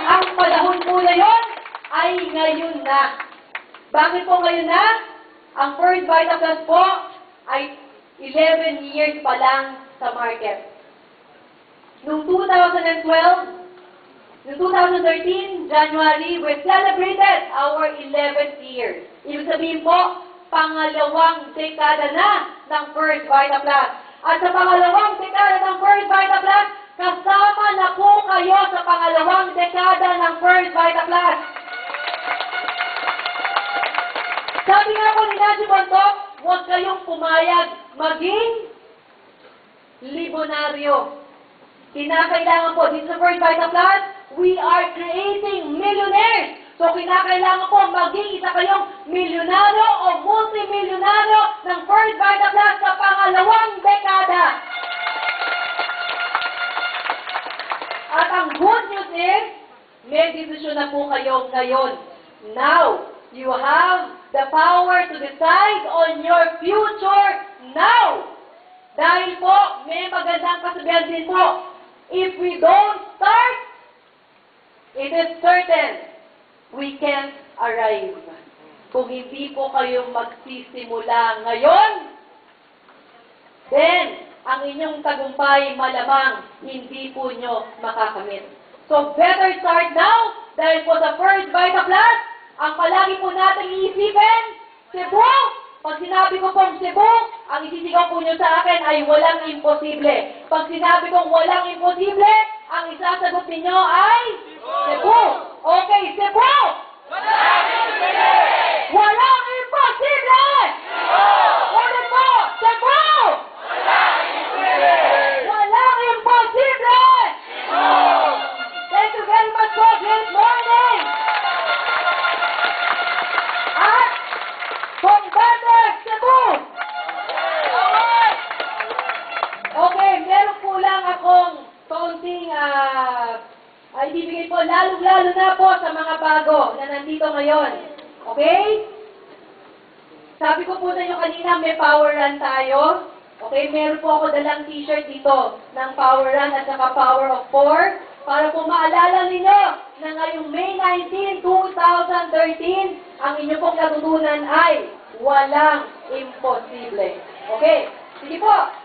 ang panahon po na yon ay ngayon na. Bakit po ngayon na? Ang First Vitaplus po ay 11 years pa lang sa market. Noong 2012, noong 2013, January, we celebrated our 11th year. Ibig sabihin po, pangalawang dekada na ng First Vitaplus. At sa pangalawang dekada ng First Vitaplus, kasama na po kayo sa pangalawang dekada ng First Vitaplus. Sabi nga po ni Nancy Bontoc, huwag kayong pumayag maging libonaryo. Kinakailangan po, dito sa First Vitaplus, we are creating millionaires. So, kinakailangan po maging isa kayong milyonaryo o multimilyonaryo ng First Vitaplus sa pangalawang dekada. At ang good news is, may desisyon na po kayo ngayon. Now, you have the power to decide on your future now. Dahil po, may magandang kasabihan din po, if we don't start, it is certain we can't arrive. Kung hindi po kayo magsisimula ngayon, then, ang inyong tagumpay malamang hindi po nyo makakamit. So, better start now, dahil po sa First Vitaplus, ang palagi po natin iisipin, Cebu. Pag sinabi ko pong Cebu, ang isisigaw po nyo sa akin ay walang imposible. Pag sinabi kong walang imposible, ang isasagot ninyo ay Cebu. Okay, Cebu! Walang imposible! Walang imposible! Ulit po, Cebu! Walang imposible! Walang imposible! Thank you very much po. Good morning! At Combate Cebu! Okay, meron po lang akong kaunting ibibigay po, lalo-lalo na po sa mga bago na nandito ngayon. Okay? Sabi ko po sa inyo kanina, may power run tayo. Okay, meron po ako dalang t-shirt dito ng power run at saka power of 4 para po maalala ninyo na ngayong May 19, 2013, ang inyo pong natutunan ay walang imposible. Okay, sige po.